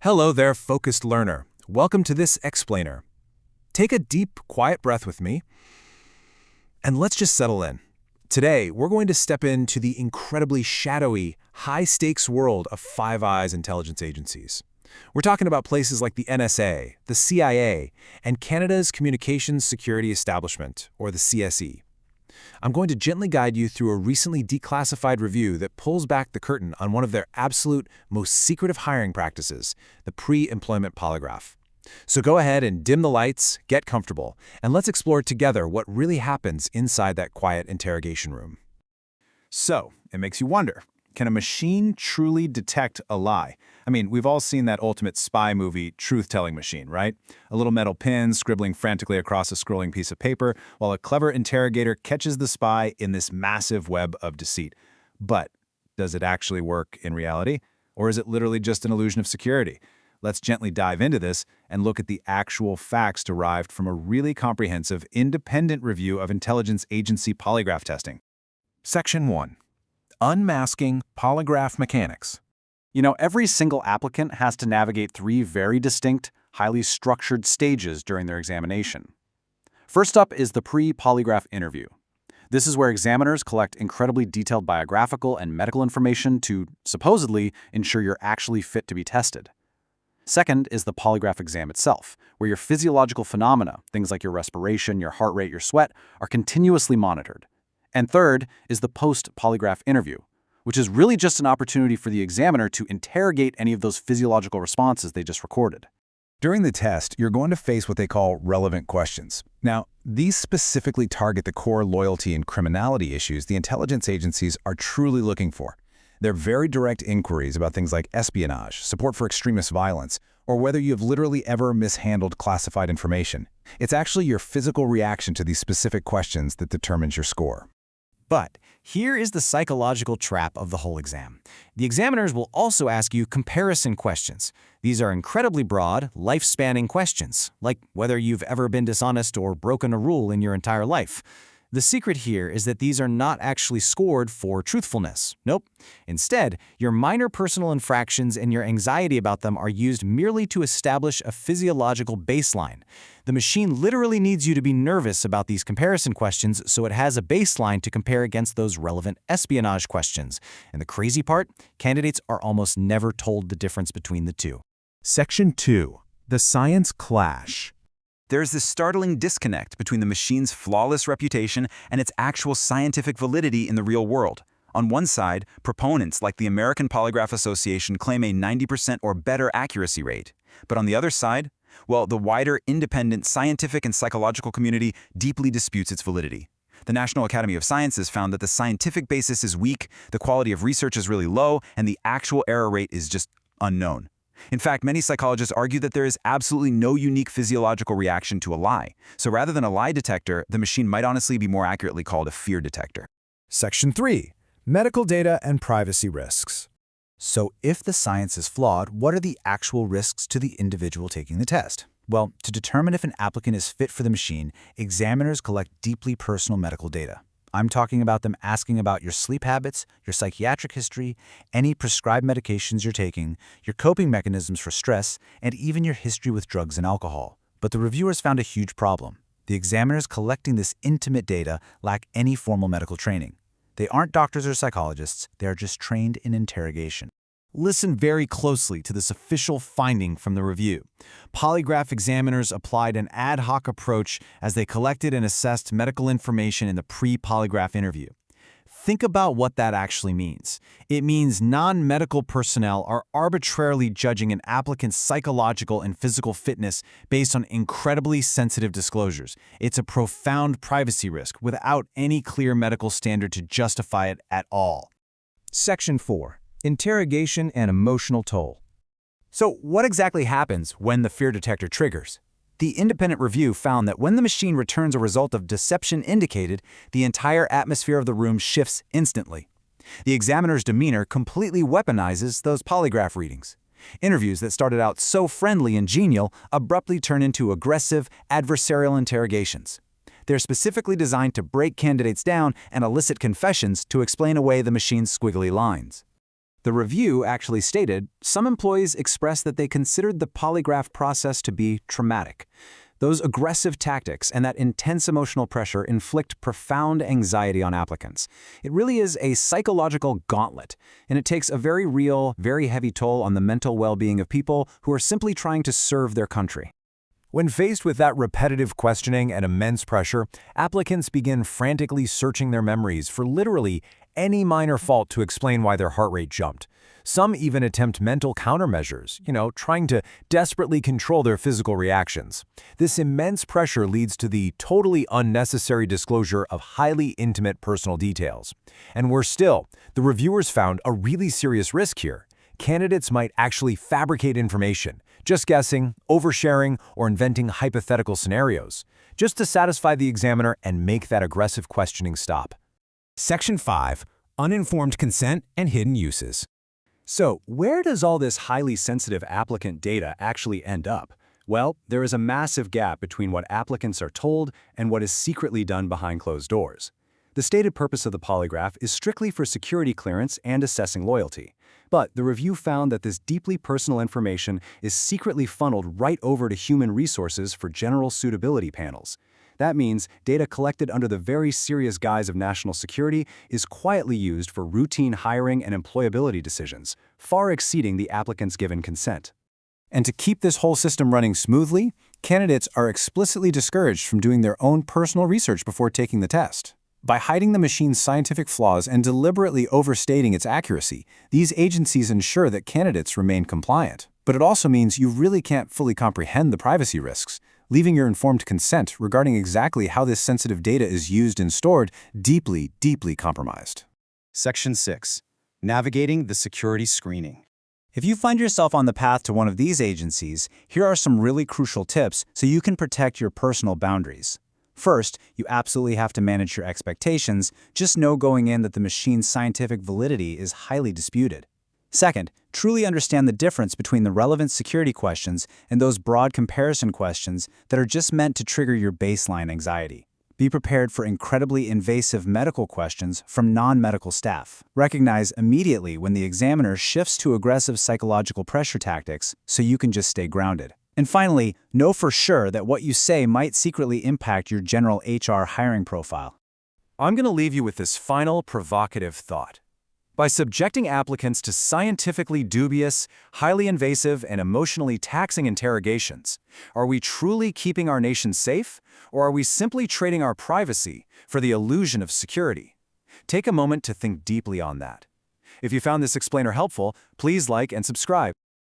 Hello there, focused learner. Welcome to this explainer. Take a deep, quiet breath with me, and let's just settle in. Today, we're going to step into the incredibly shadowy, high-stakes world of Five Eyes intelligence agencies. We're talking about places like the NSA, the CIA, and Canada's Communications Security Establishment, or the CSE. I'm going to gently guide you through a recently declassified review that pulls back the curtain on one of their absolute most secretive hiring practices, the pre-employment polygraph. So go ahead and dim the lights, get comfortable, and let's explore together what really happens inside that quiet interrogation room. So, it makes you wonder, can a machine truly detect a lie? I mean, we've all seen that ultimate spy movie, Truth-Telling Machine, right? A little metal pin scribbling frantically across a scrolling piece of paper, while a clever interrogator catches the spy in this massive web of deceit. But does it actually work in reality? Or is it literally just an illusion of security? Let's gently dive into this and look at the actual facts derived from a really comprehensive, independent review of intelligence agency polygraph testing. Section 1. Unmasking polygraph mechanics. You know, every single applicant has to navigate three very distinct, highly structured stages during their examination. First up is the pre-polygraph interview. This is where examiners collect incredibly detailed biographical and medical information to, supposedly, ensure you're actually fit to be tested. Second is the polygraph exam itself, where your physiological phenomena, things like your respiration, your heart rate, your sweat, are continuously monitored. And third is the post-polygraph interview, which is really just an opportunity for the examiner to interrogate any of those physiological responses they just recorded. During the test, you're going to face what they call relevant questions. Now, these specifically target the core loyalty and criminality issues the intelligence agencies are truly looking for. They're very direct inquiries about things like espionage, support for extremist violence, or whether you have literally ever mishandled classified information. It's actually your physical reaction to these specific questions that determines your score. But here is the psychological trap of the whole exam. The examiners will also ask you comparison questions. These are incredibly broad, life-spanning questions, like whether you've ever been dishonest or broken a rule in your entire life. The secret here is that these are not actually scored for truthfulness. Nope. Instead, your minor personal infractions and your anxiety about them are used merely to establish a physiological baseline. The machine literally needs you to be nervous about these comparison questions so it has a baseline to compare against those relevant espionage questions. And the crazy part, candidates are almost never told the difference between the two. Section 2. The science clash. There's this startling disconnect between the machine's flawless reputation and its actual scientific validity in the real world. On one side, proponents like the American Polygraph Association claim a 90% or better accuracy rate. But on the other side, well, the wider, independent scientific and psychological community deeply disputes its validity. The National Academy of Sciences found that the scientific basis is weak, the quality of research is really low, and the actual error rate is just unknown. In fact, many psychologists argue that there is absolutely no unique physiological reaction to a lie. So rather than a lie detector, the machine might honestly be more accurately called a fear detector. Section 3. Medical data and privacy risks. So if the science is flawed, what are the actual risks to the individual taking the test? Well, to determine if an applicant is fit for the machine, examiners collect deeply personal medical data. I'm talking about them asking about your sleep habits, your psychiatric history, any prescribed medications you're taking, your coping mechanisms for stress, and even your history with drugs and alcohol. But the reviewers found a huge problem. The examiners collecting this intimate data lack any formal medical training. They aren't doctors or psychologists, they are just trained in interrogation. Listen very closely to this official finding from the review. Polygraph examiners applied an ad hoc approach as they collected and assessed medical information in the pre-polygraph interview. Think about what that actually means. It means non-medical personnel are arbitrarily judging an applicant's psychological and physical fitness based on incredibly sensitive disclosures. It's a profound privacy risk without any clear medical standard to justify it at all. Section 4. Interrogation and emotional toll. So what exactly happens when the fear detector triggers? The independent review found that when the machine returns a result of deception indicated, the entire atmosphere of the room shifts instantly. The examiner's demeanor completely weaponizes those polygraph readings. Interviews that started out so friendly and genial abruptly turn into aggressive, adversarial interrogations. They're specifically designed to break candidates down and elicit confessions to explain away the machine's squiggly lines. The review actually stated some employees expressed that they considered the polygraph process to be traumatic. Those aggressive tactics and that intense emotional pressure inflict profound anxiety on applicants. It really is a psychological gauntlet, and it takes a very real, very heavy toll on the mental well-being of people who are simply trying to serve their country. When faced with that repetitive questioning and immense pressure, applicants begin frantically searching their memories for literally any minor fault to explain why their heart rate jumped. Some even attempt mental countermeasures, trying to desperately control their physical reactions. This immense pressure leads to the totally unnecessary disclosure of highly intimate personal details. And worse still, the reviewers found a really serious risk here. Candidates might actually fabricate information, just guessing, oversharing, or inventing hypothetical scenarios, just to satisfy the examiner and make that aggressive questioning stop. Section 5. Uninformed consent and hidden uses. So, where does all this highly sensitive applicant data actually end up? Well, there is a massive gap between what applicants are told and what is secretly done behind closed doors. The stated purpose of the polygraph is strictly for security clearance and assessing loyalty. But the review found that this deeply personal information is secretly funneled right over to human resources for general suitability panels. That means data collected under the very serious guise of national security is quietly used for routine hiring and employability decisions, far exceeding the applicant's given consent. And to keep this whole system running smoothly, candidates are explicitly discouraged from doing their own personal research before taking the test. By hiding the machine's scientific flaws and deliberately overstating its accuracy, these agencies ensure that candidates remain compliant. But it also means you really can't fully comprehend the privacy risks, leaving your informed consent regarding exactly how this sensitive data is used and stored deeply, deeply compromised. Section 6. Navigating the security screening. If you find yourself on the path to one of these agencies, here are some really crucial tips so you can protect your personal boundaries. First, you absolutely have to manage your expectations. Just know going in that the machine's scientific validity is highly disputed. Second, truly understand the difference between the relevant security questions and those broad comparison questions that are just meant to trigger your baseline anxiety. Be prepared for incredibly invasive medical questions from non-medical staff. Recognize immediately when the examiner shifts to aggressive psychological pressure tactics so you can just stay grounded. And finally, know for sure that what you say might secretly impact your general HR hiring profile. I'm going to leave you with this final provocative thought. By subjecting applicants to scientifically dubious, highly invasive, and emotionally taxing interrogations, are we truly keeping our nation safe, or are we simply trading our privacy for the illusion of security? Take a moment to think deeply on that. If you found this explainer helpful, please like and subscribe.